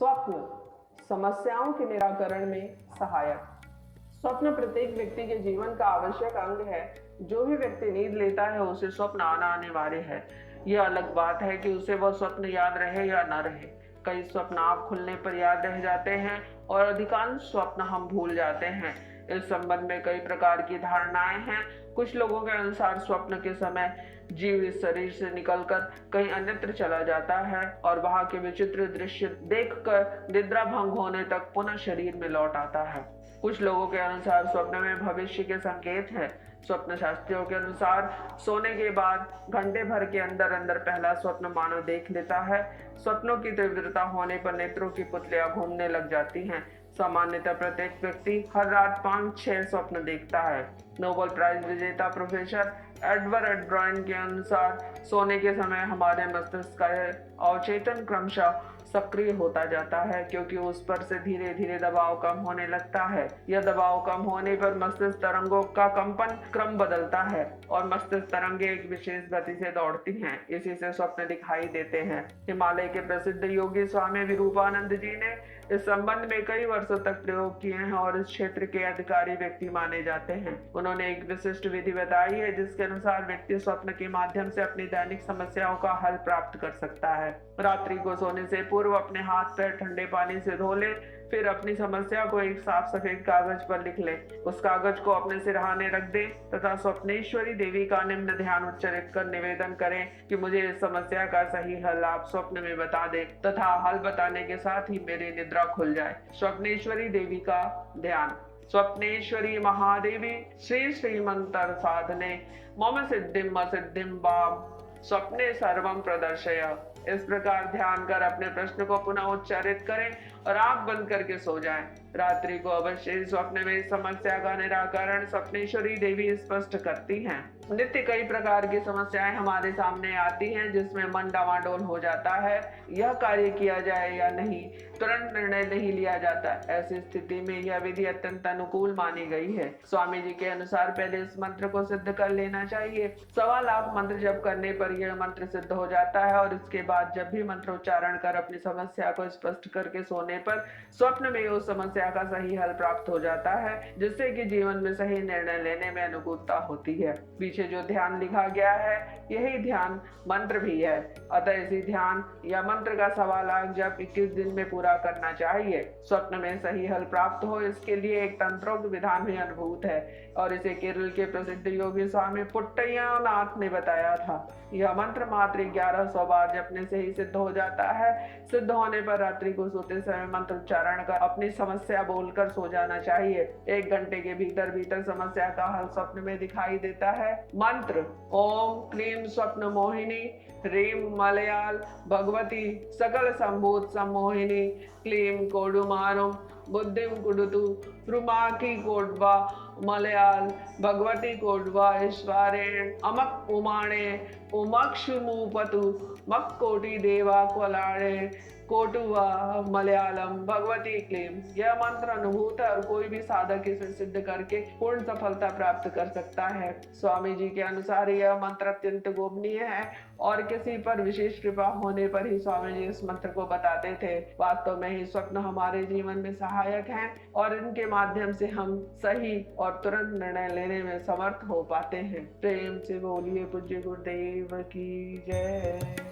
स्वप्न समस्याओं के निराकरण में सहायक। स्वप्न प्रत्येक व्यक्ति के जीवन का आवश्यक अंग है। जो भी व्यक्ति नींद लेता है उसे स्वप्न आना अनिवार्य है। यह अलग बात है कि उसे वह स्वप्न याद रहे या न रहे। कई स्वप्न आँख खुलने पर याद रह जाते हैं और अधिकांश स्वप्न हम भूल जाते हैं। इस संबंध में कई प्रकार की धारणाएं हैं। कुछ लोगों के अनुसार स्वप्न के समय जीव इस शरीर से निकलकर कहीं अन्यत्र चला जाता है और वहां के विचित्र दृश्य देखकर निद्रा भंग होने तक पुनः शरीर में लौट आता है। कुछ लोगों के अनुसार स्वप्न में भविष्य के संकेत है। स्वप्न शास्त्रियों के अनुसार सोने के बाद घंटे भर के अंदर अंदर पहला स्वप्न मानव देख लेता है। स्वप्नों की तीव्रता होने पर नेत्रों की पुतलियां घूमने लग जाती हैं। सामान्यतः प्रत्येक व्यक्ति हर रात 5-6 स्वप्न देखता है। नोबेल प्राइज विजेता प्रोफेसर एडवर्ड ब्रायन के अनुसार सोने के समय हमारे मस्तिष्क का अवचेतन क्रमशः सक्रिय होता जाता है, क्योंकि उस पर से धीरे धीरे दबाव कम होने लगता है। यह दबाव कम होने पर मस्तिष्क तरंगों का कंपन क्रम बदलता है और मस्तिष्क तरंगें एक विशेष गति से दौड़ती हैं। इसी से स्वप्न दिखाई देते हैं। हिमालय के प्रसिद्ध योगी स्वामी विरूपानंद जी ने इस संबंध में कई वर्षों तक प्रयोग किए हैं और इस क्षेत्र के अधिकारी व्यक्ति माने जाते हैं। उन्होंने एक विशिष्ट विधि बताई है जिसके अनुसार व्यक्ति स्वप्न के माध्यम से अपनी दैनिक समस्याओं का हल प्राप्त कर सकता है। रात्रि को सोने से पूर्व अपने हाथ पैर ठंडे पानी से धो ले, फिर अपनी समस्या को एक साफ सफेद कागज पर लिख ले। उस कागज को अपने सिरहाने रख दे तथा स्वप्नेश्वरी देवी का निम्न ध्यान उच्चारित कर निवेदन करें कि मुझे इस समस्या का सही हल आप स्वप्न में बता दे तथा हल बताने के साथ ही मेरी निद्रा खुल जाए। स्वप्नेश्वरी देवी का ध्यान। स्वप्नेश्वरी महादेवी श्री श्रीमंतर साधने मम सिद्धिम बाम स्वप्ने सर्वम प्रदर्शय। इस प्रकार ध्यान कर अपने प्रश्न को पुनः उच्चारित करें और आंख बंद करके सो जाएं। रात्रि को अवश्य स्वप्न में इस समस्या का निराकरण स्वप्नेश्वरी देवी स्पष्ट करती हैं। नित्य कई प्रकार की समस्याएं हमारे सामने आती हैं जिसमें मन डावाडोल हो जाता है। यह कार्य किया जाए या नहीं, तुरंत निर्णय नहीं लिया जाता। ऐसी स्थिति में यह विधि अत्यंत अनुकूल मानी गई है। स्वामी जी के अनुसार पहले इस मंत्र को सिद्ध कर लेना चाहिए। 1.25 लाख मंत्र जप करने पर यह मंत्र सिद्ध हो जाता है और इसके बाद जब भी मंत्र उच्चारण कर अपनी समस्या को स्पष्ट करके सोने पर स्वप्न में उस समस्या का सही हल प्राप्त हो जाता है, जिससे कि जीवन में सही निर्णय लेने में अनुकूलता होती है। पीछे जो ध्यान लिखा गया है यही ध्यान मंत्र भी है। अतः इसी ध्यान या मंत्र का 1.25 लाख जप 21 दिन में पूरा करना चाहिए। स्वप्न में सही हल प्राप्त हो इसके लिए एक तंत्रोक्त विधान भी अनुभूत है और इसे केरल के प्रसिद्ध योगी स्वामी पुट्टयनाथ ने बताया था। यह मंत्र मात्र 1100 बार जपने से ही सिद्ध हो जाता है। सिद्ध होने पर रात्रि को सोते समय मंत्र उच्चारण कर अपनी समस्या बोलकर सो जाना चाहिए। 1 घंटे के भीतर भीतर समस्या का हल स्वप्न में दिखाई देता है। मंत्र ओम क्लीम स्वप्न मोहिनी ह्रीम मलयाल भगवती सकल संभूत सम्मोहिनी क्लीम कोडुमारुम बुद्धिम कुडुतु रुमाकी कोडवा मलयाल भगवती कोडवा ईश्वरेण अमक उमाणे उमक्षुमुपतु मक कोटि देवा क्वलाणे कोटुवा मलयालम भगवती क्लीम। यह मंत्र अनुभूत है और कोई भी साधक इसे सिद्ध करके पूर्ण सफलता प्राप्त कर सकता है। स्वामी जी के अनुसार यह मंत्र अत्यंत गोपनीय है और किसी पर विशेष कृपा होने पर ही स्वामी जी इस मंत्र को बताते थे। वास्तव में ही स्वप्न हमारे जीवन में सहायक हैं और इनके माध्यम से हम सही और तुरंत निर्णय लेने में समर्थ हो पाते हैं। प्रेम से बोलिए पूज्य गुरुदेव की जय।